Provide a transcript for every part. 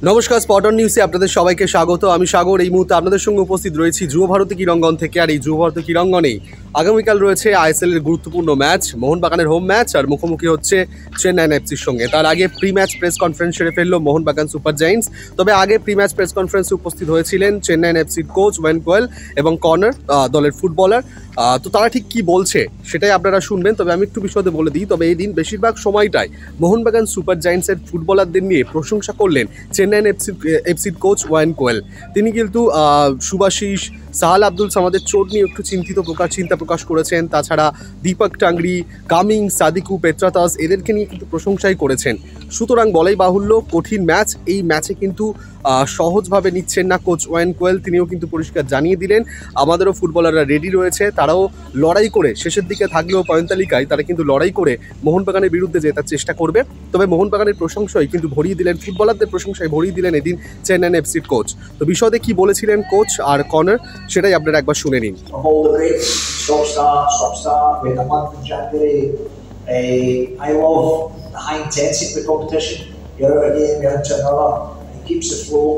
নমস্কার, স্পটন নিউজে আপনাদের সবাইকে স্বাগত। আমি সাগর। এই মুহূর্তে আপনাদের সঙ্গে উপস্থিত রয়েছি যুব ভারতী ক্রীড়াঙ্গন থেকে। আর এই যুব ভারতী ক্রীড়াঙ্গনেই আগামীকাল রয়েছে আইএসএল এর গুরুত্বপূর্ণ ম্যাচ, মোহনবাগানের হোম ম্যাচ, আর মুখোমুখি হচ্ছে চেন্নাই এফসির সঙ্গে। তার আগে প্রি ম্যাচ প্রেস কনফারেন্স সেরে ফেললো মোহনবাগান সুপার জায়েন্টস। তবে আগে প্রি ম্যাচ প্রেস কনফারেন্সে উপস্থিত হয়েছিলেন চেন্নাই এফসির কোচ ওয়েন কোয়েল এবং কর্নার দলের ফুটবলার। তো তারা ঠিক কি বলছে সেটাই আপনারা শুনবেন। তবে আমি একটু বিশদে বলে দিই। তবে এই দিন বেশিরভাগ সময়টাই মোহনবাগান সুপার জায়েন্টসের ফুটবলারদের নিয়ে প্রশংসা করলেন চেন্নাই এফসির কোচ ওয়েন কোয়েল। তিনি কিন্তু শুভাশিস, সাহাল আব্দুল সামাদের চোট নিয়ে একটু চিন্তা প্রকাশ করেছেন। তাছাড়া দীপক টাংরি, কামিং, সাদিকু, পেট্রাতাস এদেরকে নিয়ে কিন্তু প্রশংসাই করেছেন। সুতরাং বলাই বাহুল্য, কঠিন ম্যাচ। এই ম্যাচে কিন্তু সহজভাবে নিচ্ছেন না কোচ ওয়েন কোয়েল। তিনিও কিন্তু পরিষ্কার জানিয়ে দিলেন আমাদেরও ফুটবলাররা রেডি রয়েছে, তারাও লড়াই করে শেষের দিকে থাকলেও পয়েন্ট তালিকায় তারা কিন্তু লড়াই করে মোহনবাগানের বিরুদ্ধে জেতার চেষ্টা করবে। তবে মোহনবাগানের প্রশংসায় কিন্তু ভরিয়ে দিলেন, ফুটবলারদের প্রশংসায় ভরিয়ে দিলেন এদিন চেন্নাই এফসির কোচ। তো বিশদে কি বলেছিলেন কোচ আর কর্নার সেটাই আপনারা একবার শুনে নিন। I love the high intensity of the competition. You're out of a game, you're into another, and it keeps the flow.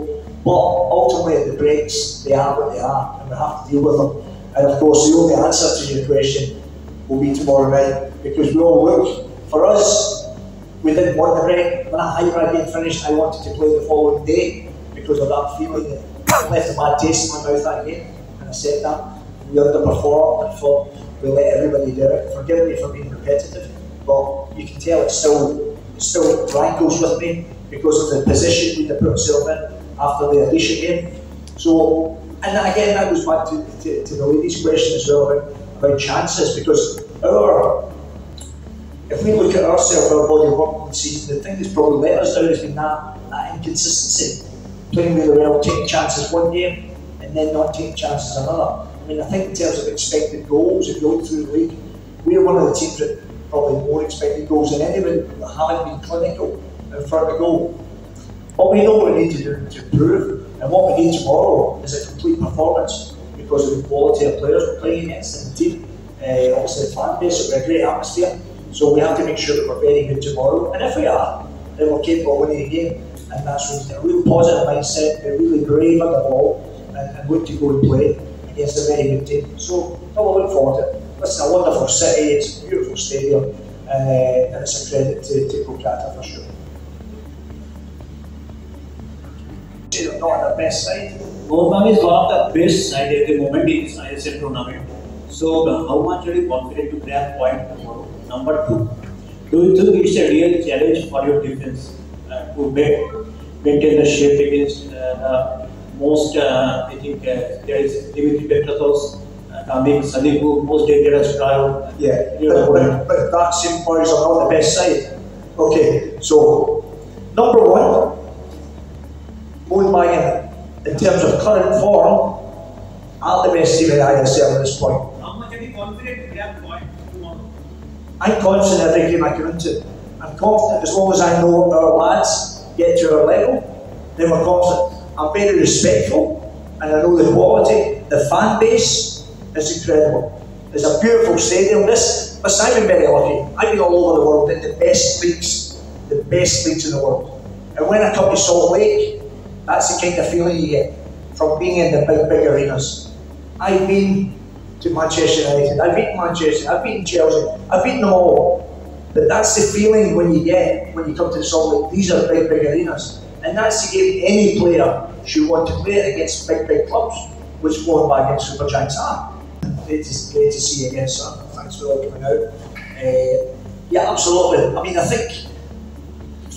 But ultimately, the breaks, they are what they are, and we have to deal with them. And of course, the only answer to your question will be tomorrow night, because we all look. For us, we didn't want the break. When that hybrid game finished, I wanted to play the following day because of that feeling that left a bad taste in my mouth that game. And I said that. We underperformed and thought we let everybody do it. Forgive me for being repetitive, but you can tell it still rankles with me because of the position we put ourselves in after the Alicia game. So, and again, that goes back to the ladies' question as well about chances, because if we look at ourselves, our body of work in the season, the thing that's probably let us down has been that inconsistency. Playing really well, taking chances one game, and then not taking chances another. I mean, I think in terms of expected goals, if you look through the league, we're one of the teams that probably more expected goals than anyone that haven't been clinical in front of goal. But we know what we need to do to improve, and what we need tomorrow is a complete performance because of the quality of players we're playing against in the team. Obviously the fan base will be a great atmosphere, so we have to make sure that we're very good tomorrow, and if we are, then we're capable of winning the game. And that's a real positive mindset, be really brave on the ball, and look to go and play against a very good team. So I will look forward to it. It's a wonderful city, it's a beautiful stadium, and it's a credit to Kolkata for sure. They're not on the best side. Mohan is one of the best side at the moment in this ISL tournament. So how much are you confident to grab point tomorrow? Number 2, do you think it's a real challenge for your defense to maintain the shape against the most, I think there is Dimitri Petratos, Kamik, Sadiku, most dangerous guy. Yeah, but that same boys are not the best side. Okay, so number 1, Mohunbagan, in terms of current form, are the best team in ISL at this point. How much are you confident to grab point tomorrow? I'm confident every game I come into. I'm confident as long as I know our lads get to our level, then we're confident. I'm very respectful, and I know the quality. The fan base is incredible. It's a beautiful stadium. Listen, I've been very lucky. I've been all over the world in the best leagues in the world. And when I come to Salt Lake, that's the kind of feeling you get from being in the big arenas. I've been to Manchester United, I've beaten Manchester, I've beaten Chelsea, I've beaten them all. But that's the feeling when you get when you come to the Salt Lake. These are big arenas. And that's the game any player should want to play against big clubs, which Mohunbagan Super Giants are. Great to see you again, sir. Thanks for all coming out. Yeah, absolutely. I mean, I think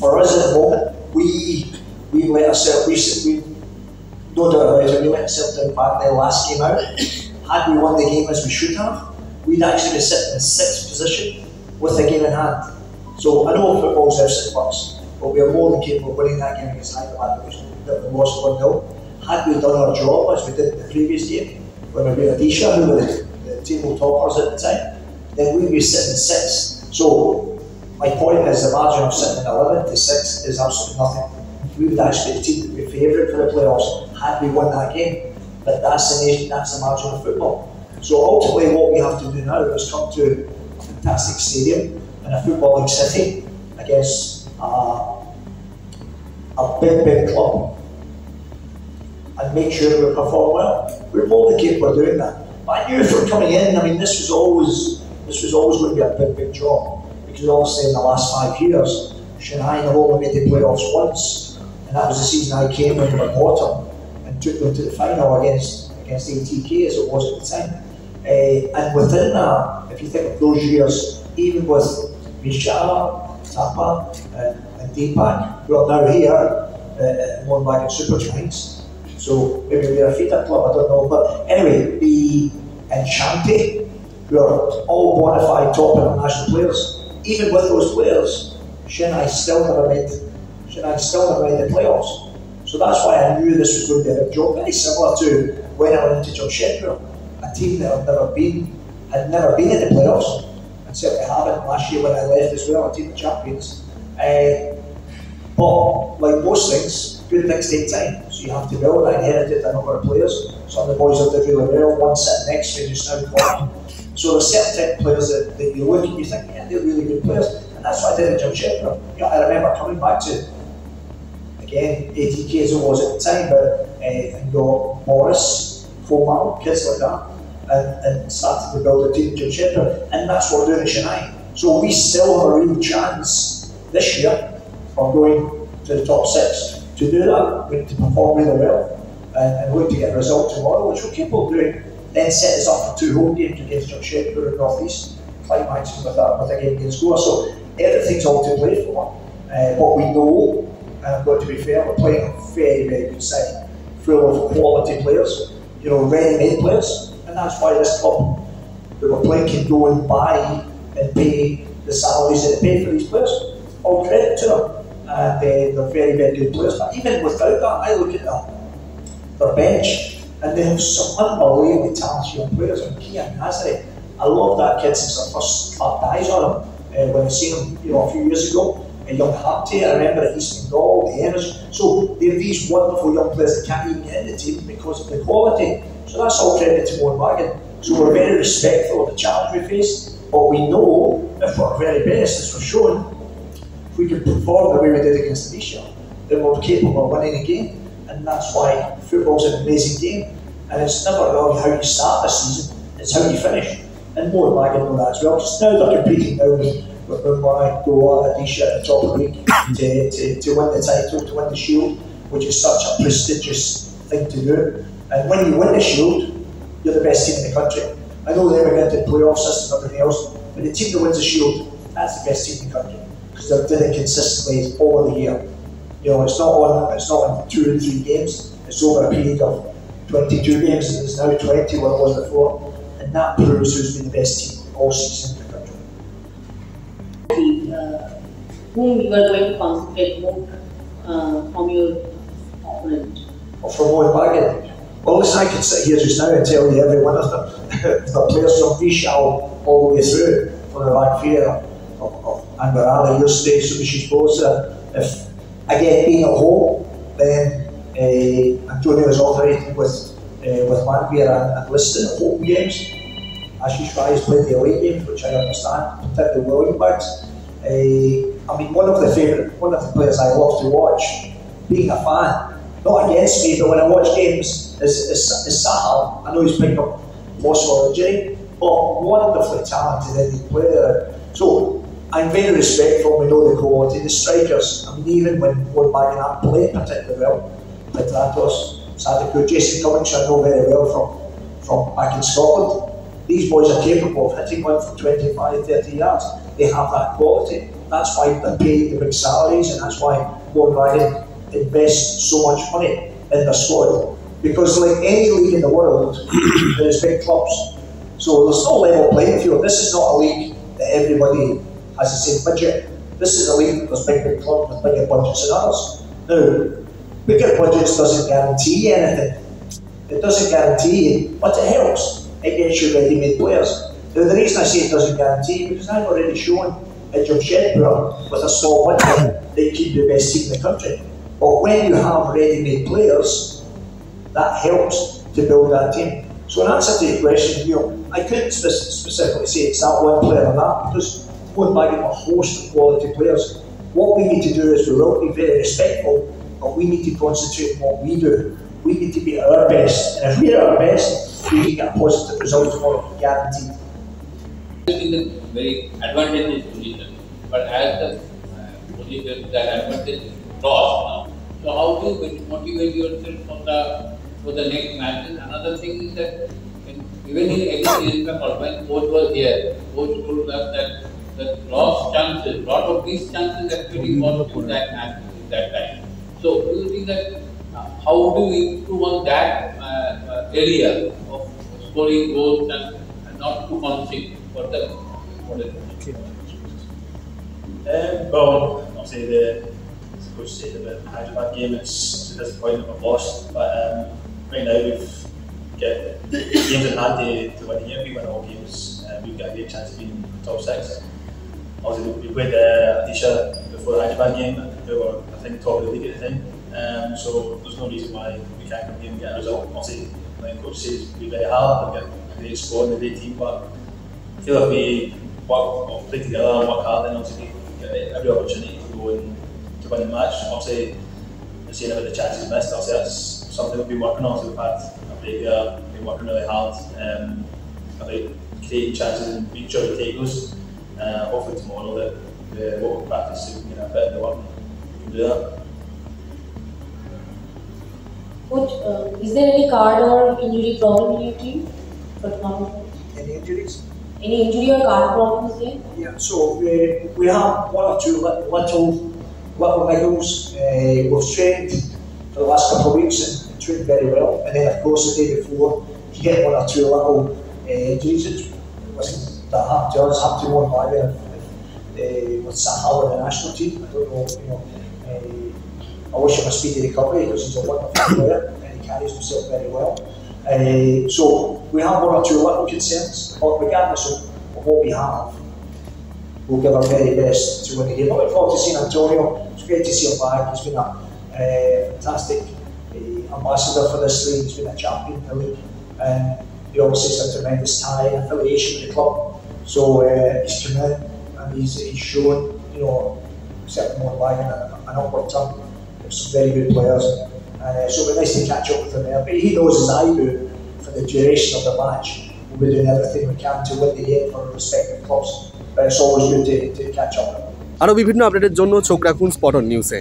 for us at the moment, we let ourselves, we no doubt about it, we let ourselves down back in the last game out. Had we won the game as we should have, we'd actually be sitting in 6th position with the game in hand. So I know football's everything for us, but we are more than capable of winning that game against Hyderabad that we lost 1-0. Had we done our job as we did in the previous game, when we beat Odisha, who were the table toppers at the time, then we'd be sitting 6th. So my point is the margin of sitting in 11th to 6th is absolutely nothing. We would actually be the team that would be favourite for the playoffs had we won that game. But that's the margin of football. So ultimately what we have to do now is come to a fantastic stadium and a footballing city against a big club and make sure we perform well. We're more than capable of doing that. But I knew from coming in, I mean, this was always going to be a big job, because obviously in the last 5 years, Shanghai have only made the playoffs once, and that was the season I came in the bottom and took them to the final against ATK as it was at the time. And within that, if you think of those years, even with Vishal, Tapa, and Deepak, who are now here at Mohun Bagan Super Giants. So maybe we're a feeder club, I don't know. But anyway, and Shanti, who are all bona fide top international players. Even with those players, Chennai still never made the playoffs. So that's why I knew this was going to be a big job. Very similar to when I went into Jamshedpur, a team that had never been in the playoffs, and certainly haven't last year when I left as well, a team of champions. But like most things, good things take time. So you have to build. I inherited a number of players. Some of the boys have done really well. One sitting next to me just now playing. So there's certain type of players that you look and you think, yeah, they're really good players. And that's what I did at Jamshedpur. You know, I remember coming back to, again, ATK as it was at the time, but and your Morris, Fomal, kids like that, and started to build a team at Jamshedpur. And that's what we're doing at Chennai. So we still have a real chance this year of going to the top 6. To do that, we need to perform really well and look to get a result tomorrow, which we're capable of doing. Then set us up for 2 home games against Jamshedpur and North East, climaxing with a game against Goa. So everything's all to play for. But we know, and I've got to be fair, we're playing a very, very good side, full of quality players, you know, ready-made players, and that's why this club that we're playing can go and buy and pay the salaries that they pay for these players. All credit to them. And they're very, very good players. But even without that, I look at their bench, and they have some unbelievably talented young players. And Kian Hazare, I love that kid since I first clapped eyes on him when I seen him, you know, a few years ago. And young Hapte, I remember at East Bengal, the energy. So they're these wonderful young players that can't even get in the team because of the quality. So that's all credit to Mohun Bagan. So we're very respectful of the challenge we face, but we know if we're our very best, as we're shown, we can perform the way we did against Anisha, then we're capable of winning a game. And that's why football's an amazing game. And it's never about how you start the season, it's how you finish. And Mohun Bagan know that as well. Just now they're competing now with Mumbai, Goa, Anisha at the top of the league to win the title, to win the Shield, which is such a prestigious thing to do. And when you win the Shield, you're the best team in the country. I know they went into the playoff system and everything else, but the team that wins the Shield, that's the best team in the country. Because they've done it consistently over the year. You know, it's not on 2 and 3 games. It's over a period of 22 games, and it's now 20 what it was before, and that proves who's been the best team all season in the country. Whom you are going to concentrate more from your opponent? Or from Mohun Bagan? Well, listen, I could sit here just now and tell you every one of them. The players from Vishal all the way through, from the back fair of Angarala, Yuste, Subishi Bosa. If again being at home, then Antonio is operating with Manvir and Liston at home games. Ashish Rai has played the away games, which I understand, particularly William Bags. I mean, one of the players I love to watch, being a fan, not against me, but when I watch games, is Sahal. I know he's picked up possible injury, but wonderfully talented Indian player. So I'm very respectful. We know the quality, the strikers. I mean, even when Mohun Bagan played particularly well, Petratos, Sadiku, Jason Cummings, I know very well from back in Scotland. These boys are capable of hitting one from 25, 30 yards. They have that quality. That's why they're paid the big salaries, and that's why Mohun Bagan invests so much money in their squad. Because like any league in the world, there's big clubs. So there's no level playing field. This is not a league that everybody has the same budget. This is a league that there's big clubs with bigger budgets than others. Now, bigger budgets doesn't guarantee anything. It doesn't guarantee, but it helps. It gets you ready-made players. Now, the reason I say it doesn't guarantee, because I've already shown at Jamshedpur with a small budget that you keep the best team in the country. But when you have ready-made players, that helps to build that team. So in answer to your question, you know, I couldn't specifically say it's that one player or that, because Mohun Bagan have a host of quality players. What we need to do is we will be very respectful but we need to concentrate on what we do. We need to be at our best, and if we're at our best, we can get a positive result tomorrow, guaranteed. In a very advantageous position, but as the position, that advantage is lost now. So how do you motivate yourself for the next match? And another thing is that even in any when coach was here, coach told us that lost chances, lot of these chances actually lost in that match in that time. So do you think that how do we improve on that area of scoring goals and not to concede for the well, obviously the coach said about the Hyderabad game, it's a disappointment we've lost, but right now we've got games in hand to win here. If we win all games, we've got a great chance of being top 6. Obviously we played Odisha before the Hyderabad game, who were I think top of the league at the time, so there's no reason why we can't come here and get a result. Obviously, like the coach says, we'll be very hard, we've got a great squad and a great team, but I feel if we play together and work hard, then obviously we get every opportunity to go and to win the match. Obviously, the saying about the chances missed, obviously that's something we've been working on. So we've had a break there, been working really hard about creating chances and making sure we take those. Hopefully tomorrow that what we'll practice, we can get a bit of the work, we can do that. Coach, is there any card or injury problem in your team for tomorrow? Any injuries? Any injury or card problems there? Yeah, so we have one or two little niggles. We've trained for the last couple of weeks and trained very well. And then, of course, the day before, you get one or two little injuries. It wasn't that happened to us, happened to one guy with Sahal in the national team. I don't know, I wish him a speedy recovery because he's a wonderful player and he carries himself very well. So we have one or two little concerns, but regardless of what we have, we'll give our very best to win the game. I look forward to seeing Antonio. It's great to see him back. He's been a fantastic ambassador for this league. He's been a champion in the league, and he obviously has a tremendous tie and affiliation with the club. So he's come in and he's shown, certainly more lying an upward turn. Some very good players, and so it'll be nice to catch up with him there. But he knows, as I do, for the duration of the match, we'll be doing everything we can to win the game for our respective clubs. But it's always good to catch up. আরও বিভিন্ন আপডেটের জন্য চোখ রাখুন spot on নিউজে।